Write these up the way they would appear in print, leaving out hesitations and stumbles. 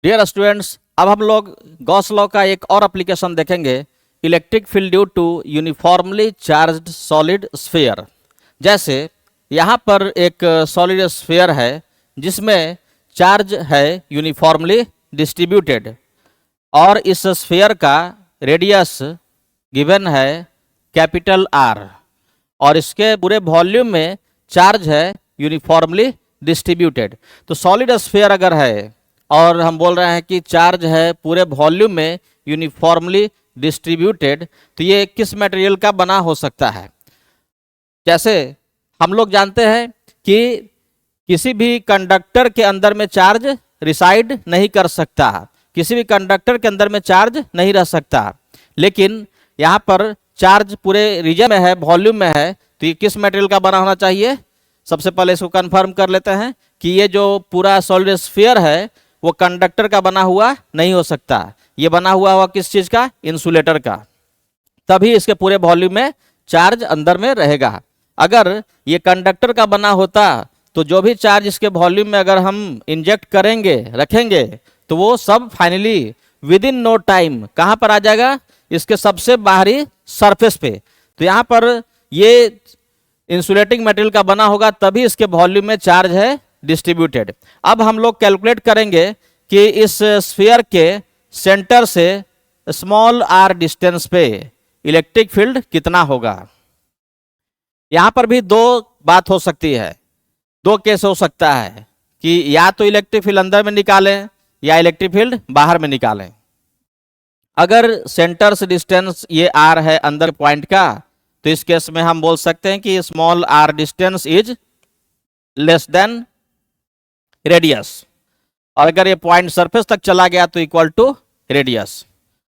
Dear students, अब हम लोग गॉस लॉ का एक और एप्लीकेशन देखेंगे, electric field due to uniformly charged solid sphere. जैसे यहाँ पर एक सॉलिड स्फीयर है जिसमें चार्ज है यूनिफॉर्मली डिस्ट्रीब्यूटेड और इस स्फीयर का रेडियस गिवन है कैपिटल आर और इसके पूरे वॉल्यूम में चार्ज है यूनिफॉर्मली डिस्ट्रीब्यूटेड। तो सॉलिड स्फीयर अगर है और हम बोल रहे हैं कि चार्ज है पूरे वॉल्यूम में यूनिफॉर्मली डिस्ट्रीब्यूटेड, तो ये किस मटेरियल का बना हो सकता है? जैसे हम लोग जानते हैं कि किसी भी कंडक्टर के अंदर में चार्ज रिसाइड नहीं कर सकता, किसी भी कंडक्टर के अंदर में चार्ज नहीं रह सकता, लेकिन यहाँ पर चार्ज पूरे रीजन में है, वॉल्यूम में है, तो ये किस मटेरियल का बना होना चाहिए? सबसे पहले इसको कंफर्म कर लेते हैं कि ये जो पूरा सॉलिड स्फीयर है वो कंडक्टर का बना हुआ नहीं हो सकता, ये बना हुआ किस चीज का? इंसुलेटर का। तभी इसके पूरे वॉल्यूम में चार्ज अंदर में रहेगा। अगर ये कंडक्टर का बना होता तो जो भी चार्ज इसके वॉल्यूम में अगर हम इंजेक्ट करेंगे, रखेंगे, तो वो सब finally within no time कहाँ पर आ जाएगा? इसके सबसे बाहरी सरफेस पे। तो यहाँ पर ये इंसुलेटिंग मटेरियल का बना होगा, तभी इसके वॉल्यूम में चार्ज है डिस्ट्रीब्यूटेड। अब हम लोग कैलकुलेट करेंगे कि इस स्फीयर के सेंटर से स्मॉल आर डिस्टेंस पे इलेक्ट्रिक फील्ड कितना होगा। यहां पर भी दो बात हो सकती है, दो केस हो सकता है कि या तो इलेक्ट्रिक फील्ड अंदर में निकालें या इलेक्ट्रिक फील्ड बाहर में निकालें। अगर सेंटर से डिस्टेंस ये आर है अंदर पॉइंट का, तो इस केस में हम बोल सकते हैं कि small r distance is less than radius, और अगर ये पॉइंट सरफेस तक चला गया तो इक्वल टू रेडियस।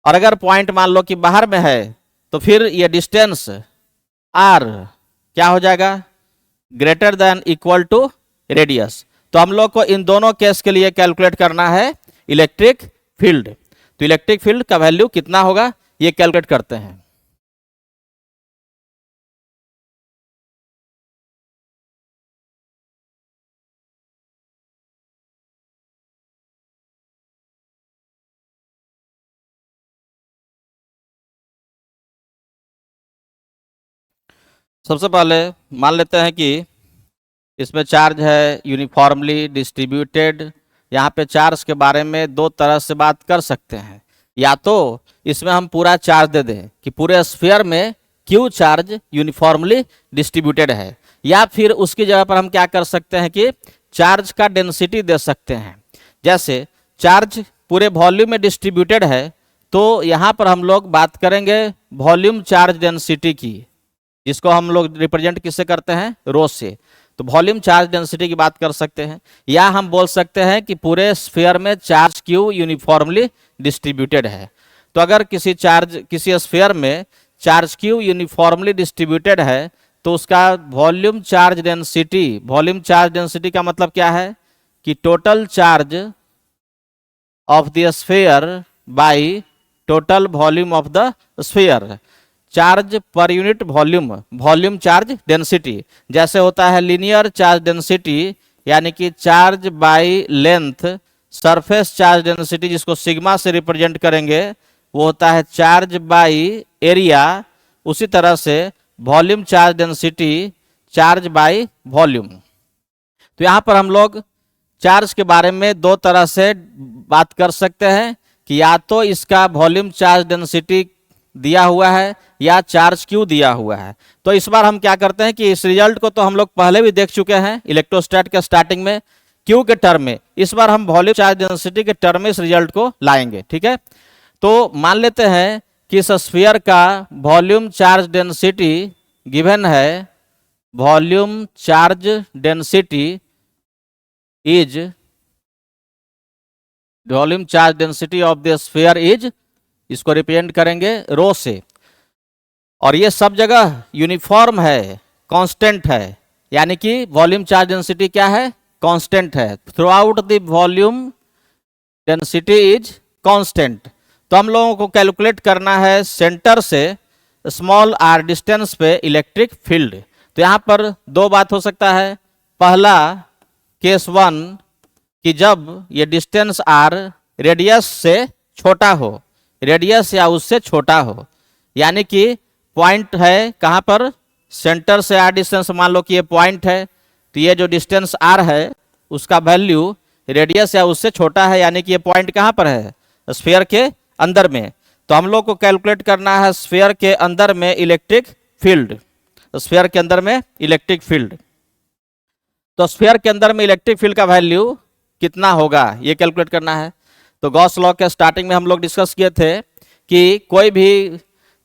और अगर पॉइंट मान लो कि बाहर में है तो फिर ये डिस्टेंस आर क्या हो जाएगा? Greater than equal to radius. तो हम लोग को इन दोनों केस के लिए कैलकुलेट करना है इलेक्ट्रिक फील्ड। तो इलेक्ट्रिक फील्ड का वैल्यू कितना होगा ये कैलकुलेट करते हैं। सबसे पहले मान लेते हैं कि इसमें चार्ज है यूनिफॉर्मली डिस्ट्रीब्यूटेड। यहाँ पे चार्ज के बारे में दो तरह से बात कर सकते हैं, या तो इसमें हम पूरा चार्ज दे दें कि पूरे स्फीयर में क्यू चार्ज यूनिफॉर्मली डिस्ट्रीब्यूटेड है, या फिर उसकी जगह पर हम क्या कर सकते हैं कि चार्ज का डेंसिटी दे सकते हैं। जैसे चार्ज पूरे वॉल्यूम में डिस्ट्रीब्यूटेड है तो यहाँ पर हम लोग बात करेंगे वॉल्यूम चार्ज डेंसिटी की, जिसको हम लोग रिप्रेजेंट किससे करते हैं? रो से। तो वॉल्यूम चार्ज डेंसिटी की बात कर सकते हैं, या हम बोल सकते हैं कि पूरे स्फीयर में चार्ज क्यू यूनिफॉर्मली डिस्ट्रीब्यूटेड है। तो अगर किसी स्फीयर में चार्ज क्यू यूनिफॉर्मली डिस्ट्रीब्यूटेड है तो उसका वॉल्यूम चार्ज डेंसिटी का मतलब क्या है? कि total charge of the sphere by total volume of the sphere. Charge per unit volume charge density. जैसे होता है लीनियर चार्ज डेंसिटी, यानी कि charge by length surface charge density, जिसको सिग्मा से रिप्रेजेंट करेंगे, वो होता है चार्ज बाय एरिया। उसी तरह से volume charge density charge by volume. तो यहाँ पर हम लोग चार्ज के बारे में दो तरह से बात कर सकते हैं कि या तो इसका वॉल्यूम चार्ज डेंसिटी दिया हुआ है या चार्ज क्यू दिया हुआ है। तो इस बार हम क्या करते हैं कि इस रिजल्ट को तो हम लोग पहले भी देख चुके हैं इलेक्ट्रोस्टैट के स्टार्टिंग में क्यू के टर्म में। इस बार हम वॉल्यूम चार्ज डेंसिटी के टर्म में इस रिजल्ट को लाएंगे, ठीक है। तो मान लेते हैं कि इस स्फीयर का वॉल्यूम चार्ज डेंसिटी गिवन है, volume charge density is volume charge density of the sphere is, इसको रिप्रेजेंट करेंगे रो से, और ये सब जगह यूनिफॉर्म है, कांस्टेंट है, यानी कि वॉल्यूम चार्ज डेंसिटी क्या है? कांस्टेंट है। Through out the volume density is constant. तो हम लोगों को कैलकुलेट करना है सेंटर से स्मॉल आर डिस्टेंस पे इलेक्ट्रिक फील्ड। तो यहाँ पर दो बात हो सकता है। पहला केस 1 कि जब ये डिस्टेंस आर रेडियस से छोटा हो, रेडियस या उससे छोटा हो। यानी कि पॉइंट है कहाँ पर, सेंटर से आर डिस्टेंस, मान लो कि ये पॉइंट है, तो ये जो डिस्टेंस आर है उसका वैल्यू रेडियस या उससे छोटा है, यानी कि ये पॉइंट कहाँ पर है, स्फीयर के अंदर में। तो हम लोग को कैलकुलेट करना है स्फीयर के अंदर में इलेक्ट्रिक फील्ड, स्फीयर के अंदर में इलेक्ट्रिक फील्ड। तो स्फीयर के अंदर में इलेक्ट्रिक फील्ड का वैल्यू कितना होगा ये कैलकुलेट करना है। तो गॉस लॉ के स्टार्टिंग में हम लोग डिस्कस किए थे कि कोई भी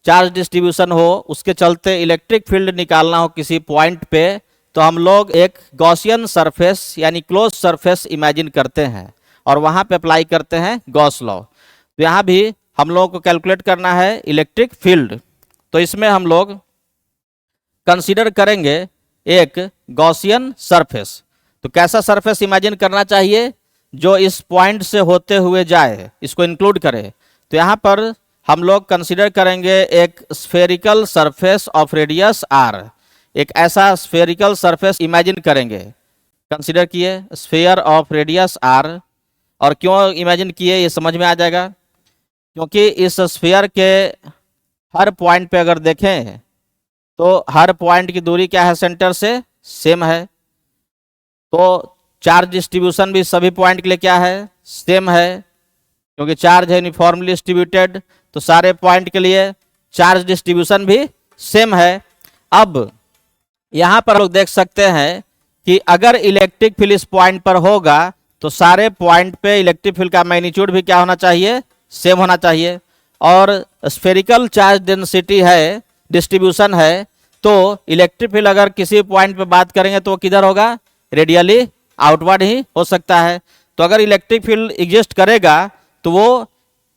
चार्ज डिस्ट्रीब्यूशन हो, उसके चलते इलेक्ट्रिक फील्ड निकालना हो किसी पॉइंट पे, तो हम लोग एक गॉसियन सरफेस यानी क्लोज सरफेस इमेजिन करते हैं और वहां पे अप्लाई करते हैं गॉस लॉ। तो यहाँ भी हम लोगों को कैलकुलेट करना है इलेक्ट्रिक फील्ड। तो इसमें हम लोग कंसीडर करेंगे एक गॉसियन सरफेस। तो कैसा सरफेस इमेजिन करना चाहिए, जो इस पॉइंट से होते हुए जाए, इसको इंक्लूड करे। तो यहाँ पर हम लोग कंसीडर करेंगे एक spherical surface of radius r, एक ऐसा स्फेरिकल सरफेस इमेजिन करेंगे। कंसीडर किए स्फेयर ऑफ रेडियस आर, और क्यों इमेजिन किए ये समझ में आ जाएगा, क्योंकि इस स्फेयर के हर पॉइंट पे अगर देखें तो हर पॉइंट की दूरी क्या है, सेंटर से सेम है। तो चार्ज डिस्ट्रीब्यूशन भी सभी पॉइंट के लिए क्या है, सेम है, क्योंकि चार्ज है यूनिफॉर्मली डिस्ट्रीब्यूटेड, तो सारे पॉइंट के लिए चार्ज डिस्ट्रीब्यूशन भी सेम है। अब यहां पर लोग देख सकते हैं कि अगर इलेक्ट्रिक फील्ड इस पॉइंट पर होगा तो सारे पॉइंट पे इलेक्ट्रिक फील्ड का मैग्नीट्यूड भी क्या होना चाहिए, सेम होना चाहिए। और स्फेरिकल चार्ज डेंसिटी है, डिस्ट्रीब्यूशन है, तो इलेक्ट्रिक फील्ड अगर किसी पॉइंट पे बात करेंगे तो वो किधर होगा, रेडियली आउटवर्ड ही हो सकता है। तो अगर इलेक्ट्रिक फील्ड एग्जिस्ट करेगा तो वो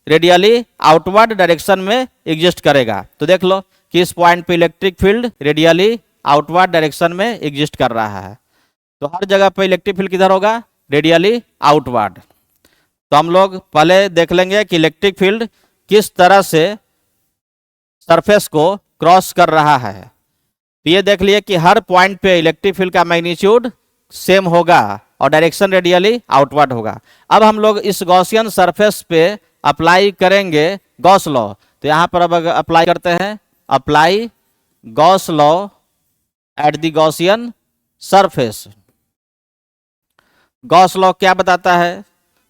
रेडियली आउटवर्ड डायरेक्शन में एग्जिस्ट करेगा। तो देख लो कि इस पॉइंट पे electric field radially outward direction में एग्जिस्ट कर रहा है। तो हर जगह पे इलेक्ट्रिक फील्ड किधर होगा, रेडियली आउटवर्ड। तो हम लोग पहले देख लेंगे कि इलेक्ट्रिक फील्ड किस तरह से सरफेस को क्रॉस कर रहा है। तो ये देख लिए कि हर पॉइंट पे इलेक्ट्रिक फील्ड का मैग्नीट्यूड सेम होगा और डायरेक्शन रेडियली आउटवर्ड होगा। अब हम लोग इस गॉसियन सरफेस पे अप्लाई करेंगे गॉस लॉ। तो यहाँ पर अब अप्लाई करते हैं, apply Gauss law at the Gaussian surface. Gauss law क्या बताता है,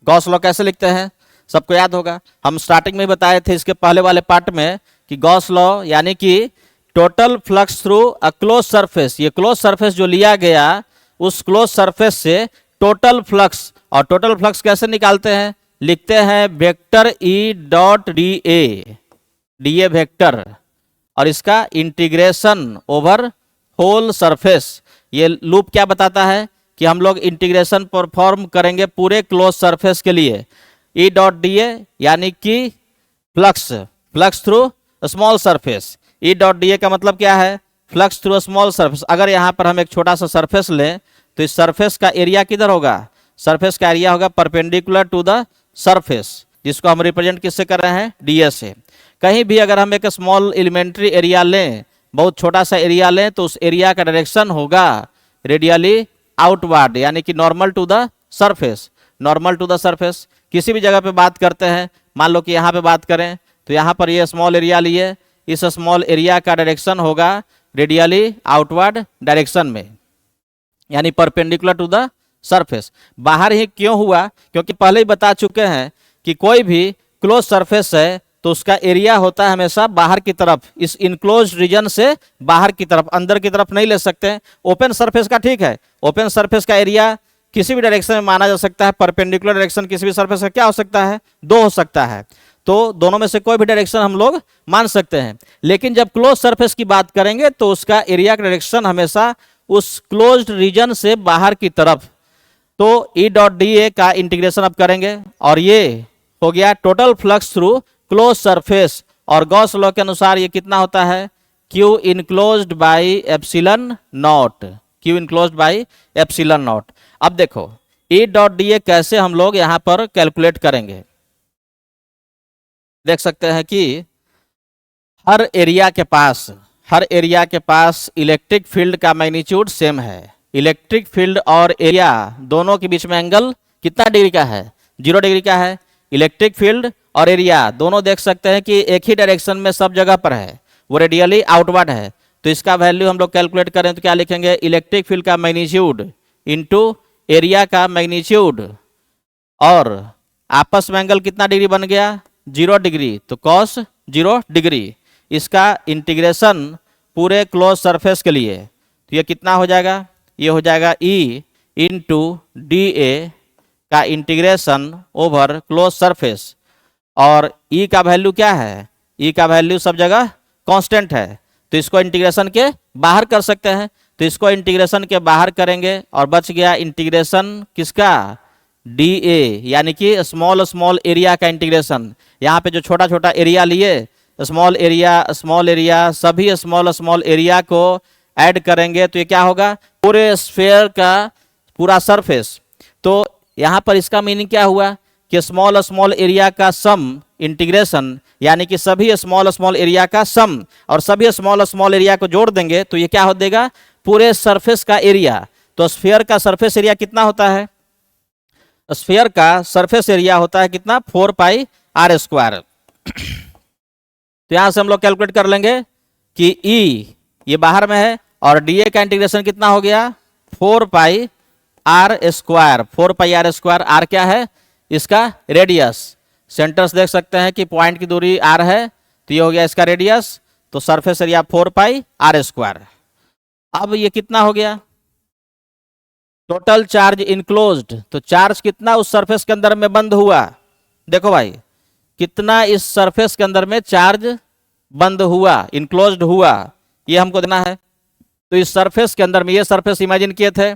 गॉस लॉ कैसे लिखते हैं, सबको याद होगा, हम स्टार्टिंग में बताए थे इसके पहले वाले पार्ट में कि गॉस लॉ यानी कि total flux through a close surface. ये क्लोज सरफेस जो लिया गया उस क्लोज सरफेस से टोटल फ्लक्स, और टोटल फ्लक्स कैसे निकालते हैं, लिखते हैं vector E dot D A, D A vector, और इसका इंटीग्रेशन ओवर होल सरफेस। ये लूप क्या बताता है कि हम लोग इंटीग्रेशन परफॉर्म करेंगे पूरे क्लोज सरफेस के लिए। ई डॉट डी ए यानी कि flux, flux through small surface. E dot D A का मतलब क्या है, फ्लक्स थ्रू स्मॉल सरफेस। अगर यहाँ पर हम एक छोटा सा सरफेस लें तो इस सरफेस का एरिया किधर होगा, सरफेस का एरिया होगा परपेंडिकुलर टू द सरफेस, जिसको हम रिप्रेजेंट किससे कर रहे हैं, डी ए से। कहीं भी अगर हम एक स्मॉल एलिमेंट्री एरिया लें, बहुत छोटा सा एरिया लें, तो उस एरिया का डायरेक्शन होगा रेडियली आउटवर्ड, यानी कि normal to the surface, normal to the surface. किसी भी जगह पे बात करते हैं, मान लो कि यहाँ पे बात करें तो यहाँ पर ये स्मॉल एरिया लिए, इस स्मॉल एरिया का डायरेक्शन होगा रेडियली आउटवर्ड डायरेक्शन में, यानी परपेंडिकुलर टू द सरफेस। बाहर ही क्यों हुआ, क्योंकि पहले ही बता चुके हैं कि कोई भी क्लोज सरफेस है तो उसका एरिया होता है हमेशा बाहर की तरफ, इस इनक्लोज रीजन से बाहर की तरफ, अंदर की तरफ नहीं ले सकते। ओपन सरफेस का ठीक है, ओपन सरफेस का एरिया किसी भी डायरेक्शन में माना जा सकता है, परपेंडिकुलर डायरेक्शन किसी भी सरफेस का क्या हो सकता है, दो हो सकता है। तो दोनों में से कोई भी डायरेक्शन हम लोग मान सकते हैं। लेकिन जब क्लोज सरफेस की बात करेंगे तो उसका एरिया का डायरेक्शन हमेशा उस क्लोज्ड रीजन से बाहर की तरफ। तो ई डॉट डी ए का इंटीग्रेशन अब करेंगे और ये हो गया total flux through close surface, और गॉस लॉ के अनुसार ये कितना होता है, q enclosed by epsilon not, Q enclosed by epsilon naught. अब देखो ई डॉट डी ए कैसे हम लोग यहां पर कैलकुलेट करेंगे। देख सकते हैं कि हर एरिया के पास इलेक्ट्रिक फील्ड का मैग्नीट्यूड सेम है। इलेक्ट्रिक फील्ड और एरिया दोनों के बीच में एंगल कितना डिग्री का है, 0 डिग्री का है। इलेक्ट्रिक फील्ड और एरिया दोनों देख सकते हैं कि एक ही डायरेक्शन में सब जगह पर है, वो रेडियली आउटवर्ड है। तो इसका वैल्यू हम लोग कैलकुलेट करें तो क्या लिखेंगे, इलेक्ट्रिक फील्ड का मैग्नीट्यूड इंटू एरिया का मैग्नीट्यूड, और आपस में एंगल कितना डिग्री बन गया, 0 डिग्री, तो कॉस 0 डिग्री। इसका इंटीग्रेशन पूरे क्लोज सरफेस के लिए, तो ये कितना हो जाएगा, ये हो जाएगा E इंटू डी ए का इंटीग्रेशन ओवर क्लोज सरफेस, और E का वैल्यू क्या है, E का वैल्यू सब जगह कांस्टेंट है, तो इसको इंटीग्रेशन के बाहर कर सकते हैं। तो इसको इंटीग्रेशन के बाहर करेंगे और बच गया इंटीग्रेशन किसका, डी ए, यानी कि स्मॉल स्मॉल एरिया का इंटीग्रेशन। यहाँ पे जो छोटा छोटा एरिया लिए, स्मॉल एरिया सभी स्मॉल स्मॉल एरिया को ऐड करेंगे तो ये क्या होगा, पूरे स्फीयर का पूरा सरफेस। तो यहाँ पर इसका मीनिंग क्या हुआ कि स्मॉल स्मॉल एरिया का सम इंटीग्रेशन, यानी कि सभी स्मॉल स्मॉल एरिया का सम, और सभी स्मॉल स्मॉल एरिया को जोड़ देंगे तो ये क्या हो देगा, पूरे सरफेस का एरिया। तो स्फीयर का सरफेस एरिया कितना होता है, स्फीयर का सरफेस एरिया होता है कितना, 4 पाई आर स्क्वायर। तो यहां से हम लोग कैलकुलेट कर लेंगे कि E ये बाहर में है और dA का इंटीग्रेशन कितना हो गया, 4 pi r square. 4 pi r square, r क्या है, इसका रेडियस। सेंटर से देख सकते हैं कि पॉइंट की दूरी r है, तो ये हो गया इसका रेडियस। तो surface area 4 pi r square. अब ये कितना हो गया, टोटल चार्ज इनक्लोज्ड, तो चार्ज कितना उस सरफेस के अंदर में बंद हुआ, देखो भाई कितना इस सरफेस के अंदर में चार्ज बंद हुआ, इनक्लोज्ड हुआ, ये हमको देना है। तो इस सरफेस के अंदर में, ये सरफेस इमेजिन किए थे,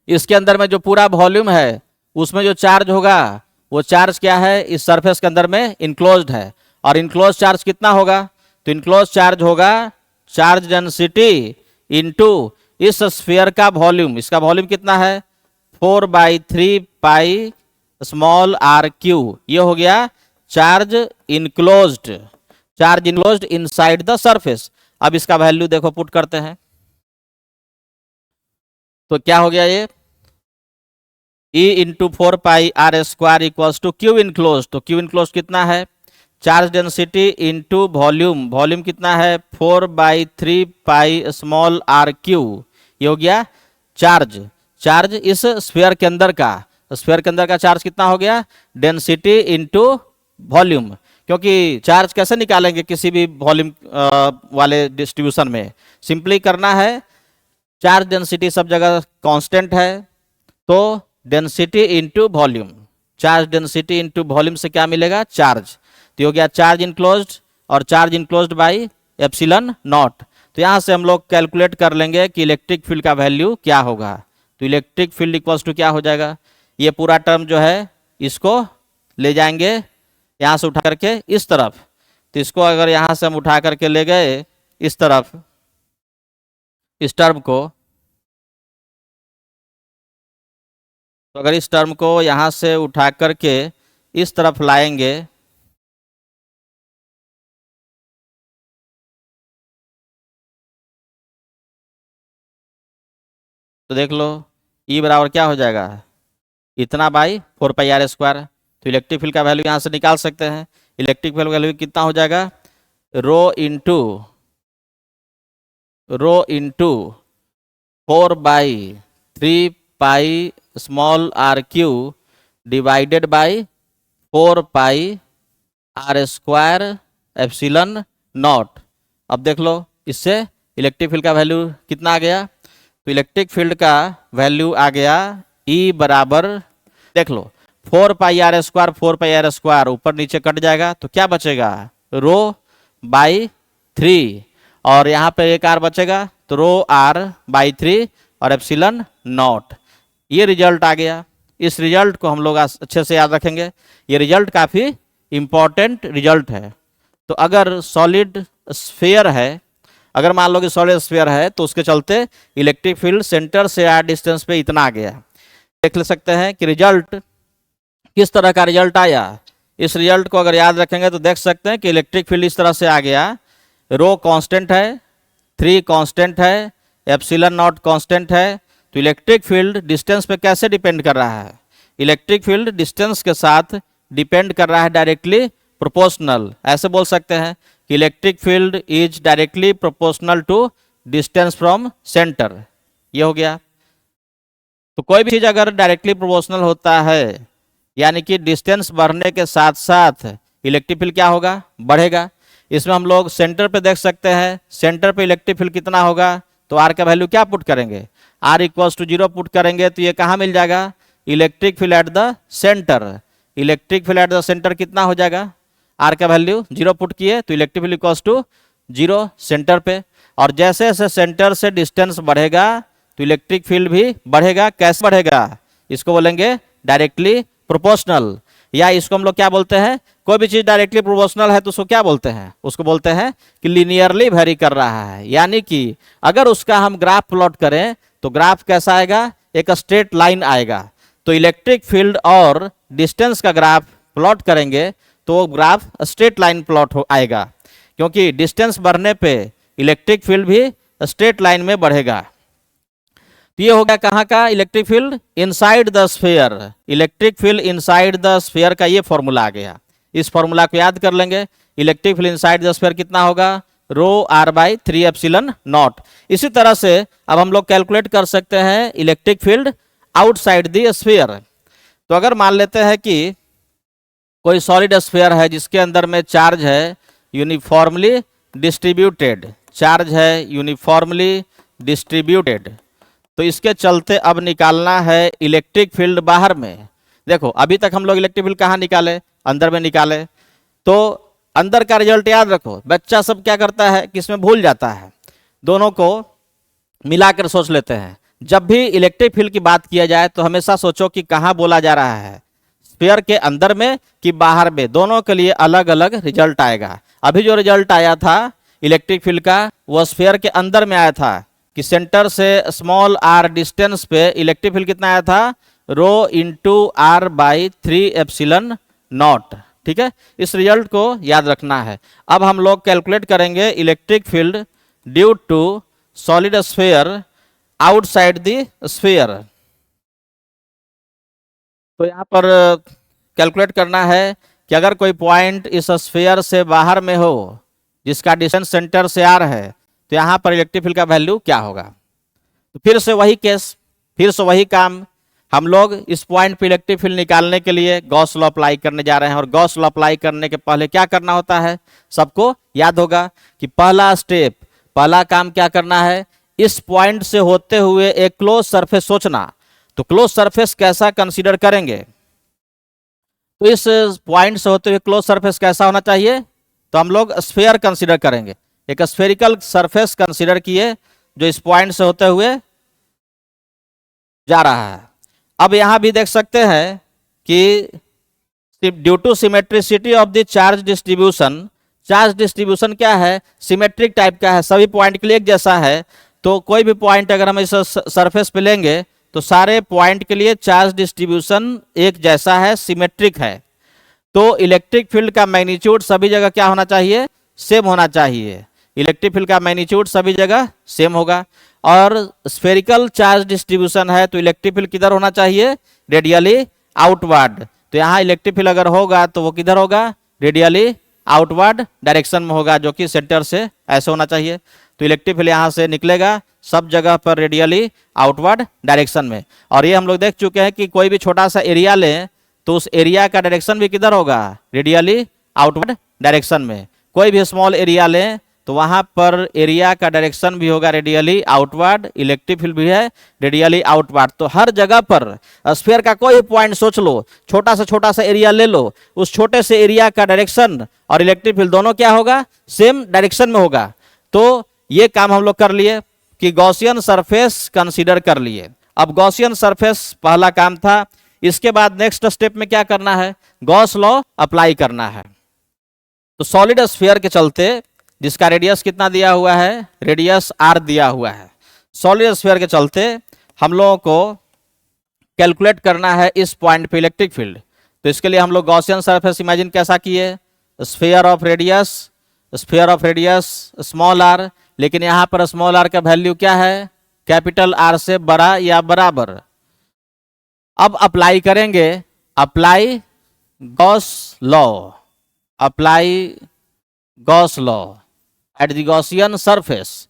इसके अंदर में जो पूरा वॉल्यूम है उसमें जो चार्ज होगा वो चार्ज क्या है, इस सरफेस के अंदर में इनक्लोज्ड है। और इनक्लोज चार्ज कितना होगा, तो इनक्लोज चार्ज होगा चार्ज डेंसिटी इनटू इस स्फीयर का वॉल्यूम। इसका वॉल्यूम कितना है, 4/3 पाई स्मॉल आर क्यू। ये हो गया charge enclosed, charge enclosed inside the surface. अब इसका वैल्यू देखो पुट करते हैं तो क्या हो गया, ये E into 4 pi r square equals to q enclose. तो क्यू इनक्लोज कितना है, charge density into volume, volume कितना है 4/3 पाई स्मॉल आर क्यू। ये हो गया चार्ज, चार्ज इस स्फीयर के अंदर का, स्फीयर के अंदर का चार्ज कितना हो गया, डेंसिटी इंटू वॉल्यूम। क्योंकि चार्ज कैसे निकालेंगे किसी भी वॉल्यूम वाले डिस्ट्रीब्यूशन में, सिंपली करना है, चार्ज डेंसिटी सब जगह कांस्टेंट है, तो density into volume, charge density into volume से क्या मिलेगा, चार्ज। तो हो गया चार्ज इनक्लोज्ड, और charge enclosed by epsilon naught. तो यहाँ से हम लोग कैलकुलेट कर लेंगे कि इलेक्ट्रिक फील्ड का वैल्यू क्या होगा। तो इलेक्ट्रिक फील्ड इक्वल्स टू क्या हो जाएगा, ये पूरा टर्म जो है इसको ले जाएंगे यहाँ से उठा करके इस तरफ। तो इसको अगर यहाँ से हम उठा करके ले गए इस तरफ, इस टर्म को, तो अगर इस टर्म को यहाँ से उठा करके इस तरफ लाएंगे तो देख लो E बराबर क्या हो जाएगा, इतना बाई 4 पाई आर स्क्वायर। तो इलेक्ट्रिक फील्ड का वैल्यू यहाँ से निकाल सकते हैं। इलेक्ट्रिक फील्ड वैल्यू कितना हो जाएगा, rho into 4/3 pi small r q divided by 4 pi r square epsilon naught. अब देख लो इससे इलेक्ट्रिक फील्ड का वैल्यू कितना आ गया, तो इलेक्ट्रिक फील्ड का वैल्यू आ गया E बराबर, देख लो 4 pi r square, 4 pi r square ऊपर नीचे कट जाएगा तो क्या बचेगा, रो बाई 3, और यहाँ पे एक R बचेगा तो रो R बाई 3 और एप्सिलॉन नॉट। ये रिजल्ट आ गया। इस रिजल्ट को हम लोग अच्छे से याद रखेंगे, ये रिजल्ट काफी इंपॉर्टेंट रिजल्ट है। तो अगर सॉलिड स्फीयर है, अगर मान लो कि सॉलिड स्फीयर है तो उसके चलते इलेक्ट्रिक फील्ड सेंटर से आर डिस्टेंस पे इतना आ गया। देख ले सकते हैं कि रिजल्ट किस तरह का रिजल्ट आया। इस रिजल्ट को अगर याद रखेंगे तो देख सकते हैं कि इलेक्ट्रिक फील्ड इस तरह से आ गया, रो कांस्टेंट है, 3 कांस्टेंट है, एप्सिलॉन नॉट कांस्टेंट है। तो इलेक्ट्रिक फील्ड डिस्टेंस पे कैसे डिपेंड कर रहा है, इलेक्ट्रिक फील्ड डिस्टेंस के साथ डिपेंड कर रहा है डायरेक्टली प्रोपोर्शनल। ऐसे बोल सकते हैं कि electric field is directly proportional to distance from centre. ये हो गया। तो कोई भी चीज अगर डायरेक्टली प्रोपोर्शनल होता है यानी कि डिस्टेंस बढ़ने के साथ साथ इलेक्ट्रिक फील्ड क्या होगा, बढ़ेगा। इसमें हम लोग सेंटर पे देख सकते हैं, सेंटर पे इलेक्ट्रिक फील्ड कितना होगा, तो आर का वैल्यू क्या पुट करेंगे, आर इक्वल्स टू 0 पुट करेंगे तो ये कहाँ मिल जाएगा, electric field at the centre. Electric field at the centre कितना हो जाएगा, आर का वैल्यू 0 पुट किए तो electric field equals to 0 centre पे। और जैसे जैसे सेंटर से डिस्टेंस बढ़ेगा तो इलेक्ट्रिक फील्ड भी बढ़ेगा। कैसे बढ़ेगा, इसको बोलेंगे डायरेक्टली प्रोपोर्शनल, या इसको हम लोग क्या बोलते हैं, कोई भी चीज डायरेक्टली प्रोपोर्शनल है तो उसको क्या बोलते हैं, उसको बोलते हैं कि लीनियरली वेरी कर रहा है। यानी कि अगर उसका हम ग्राफ प्लॉट करें तो ग्राफ कैसा आएगा, एक स्ट्रेट लाइन आएगा। तो इलेक्ट्रिक फील्ड और डिस्टेंस का ग्राफ प्लॉट करेंगे तो वो ग्राफ स्ट्रेट लाइन प्लॉट हो आएगा, क्योंकि डिस्टेंस बढ़ने पे इलेक्ट्रिक फील्ड भी स्ट्रेट लाइन में बढ़ेगा। तो ये हो गया कहाँ का, electric field inside the sphere. Electric field inside the sphere का ये फॉर्मूला आ गया। इस फॉर्मूला को याद कर लेंगे, electric field inside the sphere कितना होगा, रो आर बाई 3 एप्सिलॉन नॉट। इसी तरह से अब हम लोग कैलकुलेट कर सकते हैं electric field outside the sphere. तो अगर मान लेते हैं कि कोई सॉलिड स्फीयर है जिसके अंदर में चार्ज है यूनिफॉर्मली डिस्ट्रीब्यूटेड, चार्ज है यूनिफॉर्मली डिस्ट्रीब्यूटेड, तो इसके चलते अब निकालना है इलेक्ट्रिक फील्ड बाहर में। देखो अभी तक हम लोग इलेक्ट्रिक फील्ड कहाँ निकाले, अंदर में निकाले। तो अंदर का रिजल्ट याद रखो, बच्चा सब क्या करता है कि इसमें भूल जाता है, दोनों को मिलाकर सोच लेते हैं। जब भी इलेक्ट्रिक फील्ड की बात किया जाए तो हमेशा सोचो कि कहाँ बोला जा रहा है, स्फीयर के अंदर में कि बाहर में, दोनों के लिए अलग अलग रिजल्ट आएगा। अभी जो रिजल्ट आया था इलेक्ट्रिक फील्ड का वो स्फीयर के अंदर में आया था कि सेंटर से स्मॉल आर डिस्टेंस पे इलेक्ट्रिक फील्ड कितना आया था, rho into r by 3 epsilon naught. ठीक है, इस रिजल्ट को याद रखना है। अब हम लोग कैलकुलेट करेंगे electric field due to solid sphere outside the sphere. तो यहाँ पर कैलकुलेट करना है कि अगर कोई पॉइंट इस स्फीयर से बाहर में हो जिसका डिस्टेंस सेंटर से आर है तो यहाँ पर इलेक्ट्रिक फील्ड का वैल्यू क्या होगा। तो फिर से वही केस, फिर से वही काम, हम लोग इस पॉइंट पे इलेक्ट्रिक फील्ड निकालने के लिए गॉस लॉ अप्लाई करने जा रहे हैं। और गॉस लॉ अप्लाई करने के पहले क्या करना होता है, सबको याद होगा कि पहला स्टेप, पहला काम क्या करना है, इस पॉइंट से होते हुए एक क्लोज सरफेस सोचना। तो क्लोज सरफेस कैसा कंसीडर करेंगे, तो इस पॉइंट से होते हुए क्लोज सरफेस कैसा होना चाहिए, तो हम लोग स्फीयर कंसीडर करेंगे, एक स्फेरिकल सरफेस कंसीडर किए जो इस पॉइंट से होते हुए जा रहा है। अब यहां भी देख सकते हैं कि due to symmetricity of the charge distribution, charge distribution क्या है, सिमेट्रिक टाइप का है, सभी पॉइंट के लिए एक जैसा है। तो कोई भी पॉइंट अगर हम इस सरफेस पे लेंगे तो सारे पॉइंट के लिए चार्ज डिस्ट्रीब्यूशन एक जैसा है, सिमेट्रिक है। तो इलेक्ट्रिक फील्ड का मैग्नीट्यूड सभी जगह क्या होना चाहिए, सेम होना चाहिए। इलेक्ट्रिक फील्ड का मैग्नीट्यूड सभी जगह सेम होगा। और स्फेरिकल चार्ज डिस्ट्रीब्यूशन है तो इलेक्ट्रिक फील्ड किधर होना चाहिए, रेडियली आउटवर्ड। तो यहाँ इलेक्ट्रिक फील्ड अगर होगा तो वो किधर होगा, रेडियली आउटवर्ड डायरेक्शन में होगा, जो कि सेंटर से ऐसे होना चाहिए। तो इलेक्ट्रिक फील्ड यहाँ से निकलेगा सब जगह पर रेडियली आउटवर्ड डायरेक्शन में। और ये हम लोग देख चुके हैं कि कोई भी छोटा सा एरिया लें तो उस एरिया का डायरेक्शन भी किधर होगा, रेडियली आउटवर्ड डायरेक्शन में। कोई भी स्मॉल एरिया लें तो वहां पर एरिया का डायरेक्शन भी होगा रेडियली आउटवर्ड, इलेक्ट्रिक फील्ड भी है रेडियली आउटवर्ड। तो हर जगह पर स्फीयर का कोई पॉइंट सोच लो, छोटा सा एरिया ले लो, उस छोटे से एरिया का डायरेक्शन और इलेक्ट्रिक फील्ड दोनों क्या होगा, सेम डायरेक्शन में होगा। तो ये काम हम लोग कर लिए कि गॉसियन सरफेस कंसीडर कर लिए। अब गॉसियन सरफेस पहला काम था। इसके बाद नेक्स्ट स्टेप में क्या करना है, गॉस लॉ अप्लाई करना है। तो सॉलिड स्फीयर के चलते जिसका रेडियस कितना दिया हुआ है, रेडियस आर दिया हुआ है, सॉलिड स्फीयर के चलते हम लोगों को कैलकुलेट करना है इस पॉइंट पे इलेक्ट्रिक फील्ड। तो इसके लिए हम लोग गॉसियन सरफेस इमेजिन कैसा किए, sphere of radius small r, लेकिन यहां पर स्मॉल आर का वैल्यू क्या है, कैपिटल आर से बड़ा या बराबर। अब अप्लाई करेंगे, apply Gauss law, apply Gauss law at the Gaussian surface.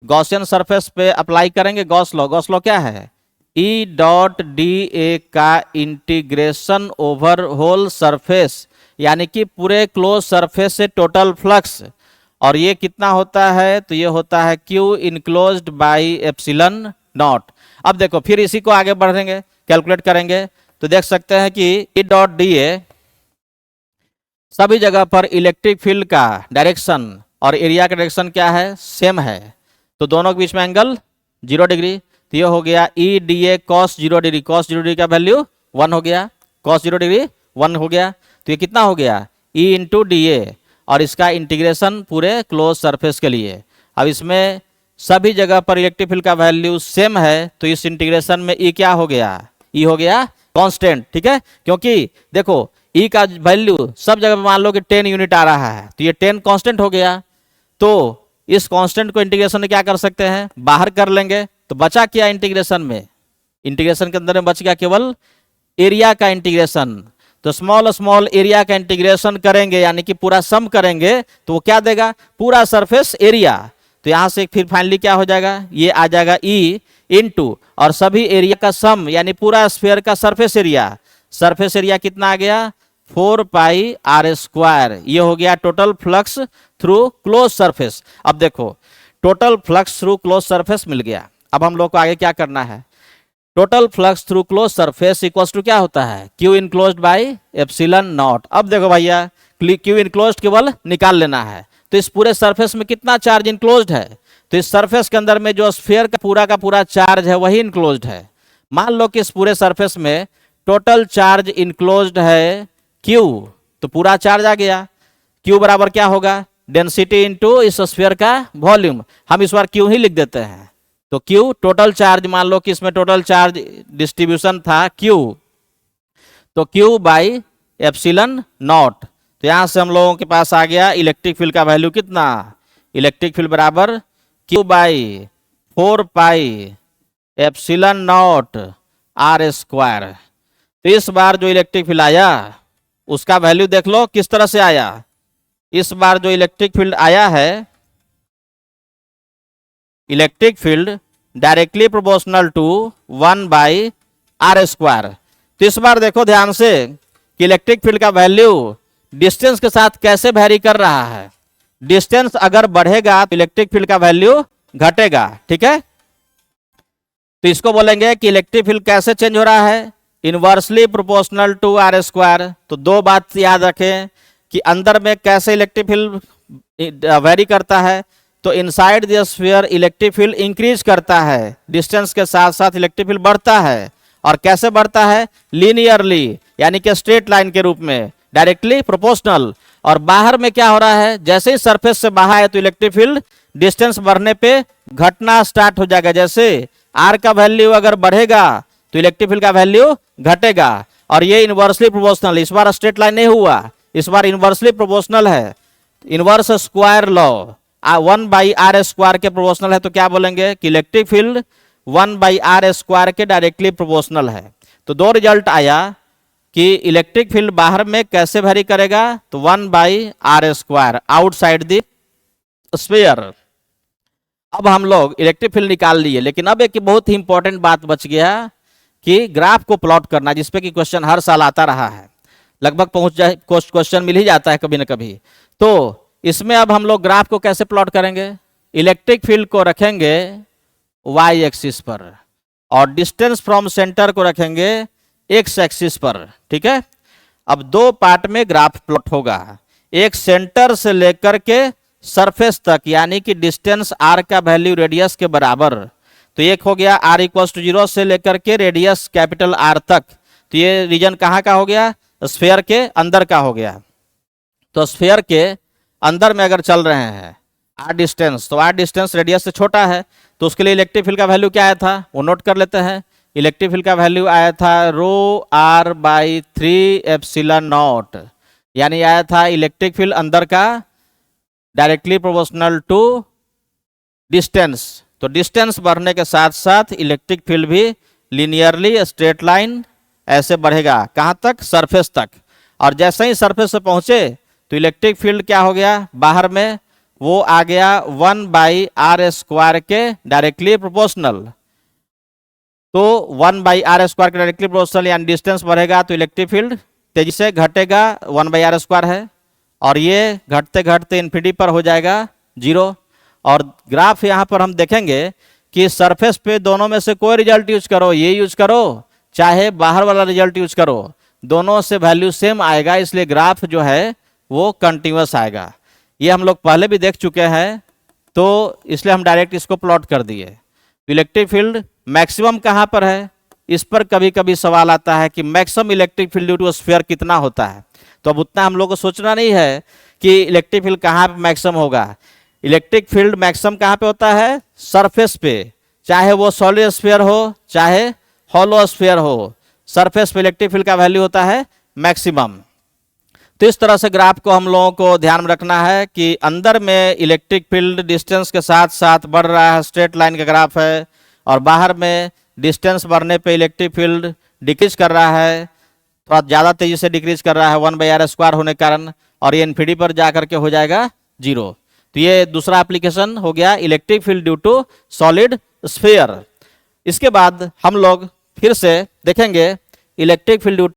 Gaussian surface पे अप्लाई करेंगे गॉस लॉ। गॉस लॉ क्या है? ई डॉट डी ए का इंटीग्रेशन ओवर होल सरफेस, यानी कि पूरे क्लोज सरफेस से टोटल फ्लक्स, और ये कितना होता है? तो ये होता है q enclosed by epsilon naught. अब देखो फिर इसी को आगे बढ़ेंगे, कैलकुलेट करेंगे, तो देख सकते हैं कि ई डॉट डी ए सभी जगह पर इलेक्ट्रिक फील्ड का डायरेक्शन और एरिया का डायरेक्शन क्या है? सेम है। तो दोनों के बीच में एंगल 0 डिग्री। तो ये हो गया E D A cos 0 degree. Cos 0 degree का वैल्यू 1 हो गया। कॉस 0 डिग्री 1 हो गया। तो ये कितना हो गया? ई इंटू डी ए, और इसका इंटीग्रेशन पूरे क्लोज सरफेस के लिए। अब इसमें सभी जगह पर इलेक्ट्रिक फील्ड का वैल्यू सेम है, तो इस इंटीग्रेशन में ई क्या हो गया? ई हो गया कांस्टेंट। ठीक है, क्योंकि देखो ई का वैल्यू सब जगह पे मान लो कि 10 यूनिट आ रहा है, तो ये 10 कांस्टेंट हो गया। तो इस कांस्टेंट को इंटीग्रेशन में क्या कर सकते हैं? बाहर कर लेंगे। तो बचा क्या इंटीग्रेशन में? इंटीग्रेशन के अंदर में बच गया केवल एरिया का इंटीग्रेशन। तो स्मॉल स्मॉल एरिया का इंटीग्रेशन करेंगे, यानी कि पूरा सम करेंगे, तो वो क्या देगा? पूरा सरफेस एरिया। तो यहां से फिर फाइनली क्या हो जाएगा? ये आ जाएगा ई इनटू और सभी एरिया का सम, यानी पूरा स्फीयर का सरफेस एरिया। सरफेस एरिया कितना आ गया? 4 पाई आर स्क्वायर। ये हो गया total flux through close surface. अब देखो total flux through close surface मिल गया। अब हम लोग को आगे क्या करना है? Total flux through close surface equals to क्या होता है? Q enclosed by epsilon naught. अब देखो भैया क्यू इनक्लोज्ड केवल निकाल लेना है। तो इस पूरे सरफेस में कितना चार्ज इनक्लोज्ड है? तो इस सरफेस के अंदर में जो स्फीयर का पूरा चार्ज है वही इनक्लोज्ड है। मान लो कि इस पूरे सरफेस में टोटल चार्ज इनक्लोज्ड है क्यू, तो पूरा चार्ज आ गया। क्यू बराबर क्या होगा? डेंसिटी इनटू इस स्फीयर का वॉल्यूम। हम इस बार क्यू ही लिख देते हैं। तो क्यू टोटल चार्ज, मान लो कि इसमें टोटल चार्ज डिस्ट्रीब्यूशन था क्यू, तो क्यू बाई एप्सिलॉन नॉट। तो यहां से हम लोगों के पास आ गया इलेक्ट्रिक फील्ड का वैल्यू कितना? इलेक्ट्रिक फील्ड बराबर q by 4 pi epsilon naught r square. तो इस बार जो इलेक्ट्रिक फील्ड आया उसका वैल्यू देख लो किस तरह से आया। इस बार जो इलेक्ट्रिक फील्ड आया है, electric field directly proportional to 1 by r square. तो इस बार देखो ध्यान से कि इलेक्ट्रिक फील्ड का वैल्यू डिस्टेंस के साथ कैसे वैरी कर रहा है। डिस्टेंस अगर बढ़ेगा तो इलेक्ट्रिक फील्ड का वैल्यू घटेगा। ठीक है, तो इसको बोलेंगे कि इलेक्ट्रिक फील्ड कैसे चेंज हो रहा है? Inversely proportional to r square. तो दो बात याद रखें कि अंदर में कैसे इलेक्ट्रिक फील्ड वेरी करता है। तो inside the sphere electric field increase करता है, डिस्टेंस के साथ साथ इलेक्ट्रिक फील्ड बढ़ता है। और कैसे बढ़ता है? लीनियरली, यानी कि स्ट्रेट लाइन के रूप में, डायरेक्टली प्रोपोर्शनल। और बाहर में क्या हो रहा है? जैसे ही सरफेस से बाहर है तो इलेक्ट्रिक फील्ड डिस्टेंस बढ़ने पे घटना स्टार्ट हो जाएगा। जैसे आर का वैल्यू अगर बढ़ेगा तो इलेक्ट्रिक फील्ड का वैल्यू घटेगा। और ये इनवर्सली प्रोपोर्शनल, इस बार स्ट्रेट लाइन नहीं हुआ, इस बार इनवर्सली प्रोपोर्शनल है। Inverse square law 1 by r square के प्रोपोर्शनल है। तो क्या बोलेंगे कि electric field 1 by r square के डायरेक्टली प्रोपोर्शनल है। तो दो रिजल्ट आया कि इलेक्ट्रिक फील्ड बाहर में कैसे वेरी करेगा? तो 1 by r square outside the sphere. अब हम लोग इलेक्ट्रिक फील्ड निकाल लिए, लेकिन अब एक बहुत ही इंपॉर्टेंट बात बच गया कि ग्राफ को प्लॉट करना, जिसपे कि क्वेश्चन हर साल आता रहा है, लगभग पहुंच जाए क्वेश्चन मिल ही जाता है कभी ना कभी। तो इसमें अब हम लोग ग्राफ को कैसे प्लॉट करेंगे? इलेक्ट्रिक फील्ड को रखेंगे वाई एक्सिस पर और डिस्टेंस फ्रॉम सेंटर को रखेंगे एक्स एक्सिस पर। ठीक है, अब दो पार्ट में ग्राफ प्लॉट होगा, एक सेंटर से लेकर के सरफेस तक, यानी कि डिस्टेंस आर का वैल्यू रेडियस के बराबर। तो एक हो गया आर इक्वल टू 0 से लेकर के रेडियस कैपिटल आर तक। तो ये रीजन कहाँ का हो गया? स्फीयर के अंदर का हो गया। तो स्फीयर के अंदर में अगर चल रहे हैं आर डिस्टेंस, तो आर डिस्टेंस रेडियस से छोटा है, तो उसके लिए इलेक्ट्रिक फील्ड का वैल्यू क्या आया था वो नोट कर लेते हैं। इलेक्ट्रिक फील्ड का वैल्यू आया था रो आर बाई 3 एप्सिलॉन नॉट, यानी आया था इलेक्ट्रिक फील्ड अंदर का डायरेक्टली प्रोपोर्शनल टू डिस्टेंस। तो डिस्टेंस बढ़ने के साथ साथ इलेक्ट्रिक फील्ड भी लीनियरली स्ट्रेट लाइन ऐसे बढ़ेगा, कहां तक? सरफेस तक। और जैसे ही सरफेस से पहुंचे तो इलेक्ट्रिक फील्ड क्या हो गया, बाहर में वो आ गया 1/r² के डायरेक्टली प्रोपोर्शनल। तो 1/r² के डायरेक्टली प्रोपोर्शनल, यानी डिस्टेंस बढ़ेगा तो इलेक्ट्रिक फील्ड तेजी से घटेगा, 1/r² है, और ये घटते घटते इन्फिनिटी पर हो जाएगा 0। और ग्राफ यहाँ पर हम देखेंगे कि सरफेस पे दोनों में से कोई रिजल्ट यूज करो, ये यूज करो चाहे बाहर वाला रिजल्ट यूज करो, दोनों से वैल्यू सेम आएगा, इसलिए ग्राफ जो है वो कंटिन्यूअस आएगा। ये हम लोग पहले भी देख चुके हैं, तो इसलिए हम डायरेक्ट इसको प्लॉट कर दिए। इलेक्ट्रिक फील्ड मैक्सिमम कहाँ पर है, इस पर कभी कभी सवाल आता है कि maximum electric field due to sphere कितना होता है। तो अब उतना हम लोग को सोचना नहीं है कि इलेक्ट्रिक फील्ड कहाँ पे मैक्सिमम होगा। इलेक्ट्रिक फील्ड मैक्सिमम कहाँ पे होता है, सरफेस पे, चाहे वो सॉलिड स्फीयर हो चाहे हॉलो स्फीयर हो, सरफेस पे इलेक्ट्रिक फील्ड का वैल्यू होता है मैक्सिमम। तो इस तरह से ग्राफ को हम लोगों को ध्यान में रखना है कि अंदर में इलेक्ट्रिक फील्ड डिस्टेंस के साथ साथ बढ़ रहा है, स्ट्रेट लाइन का ग्राफ है, और बाहर में डिस्टेंस बढ़ने पे इलेक्ट्रिक फील्ड डिक्रीज कर रहा है, थोड़ा ज़्यादा तेजी से डिक्रीज कर रहा है 1/r² होने के कारण, और ये इन्फिनिटी पर जा करके हो जाएगा 0। तो ये दूसरा एप्लीकेशन हो गया electric field due to solid sphere. इसके बाद हम लोग फिर से देखेंगे इलेक्ट्रिक फील्ड ड्यू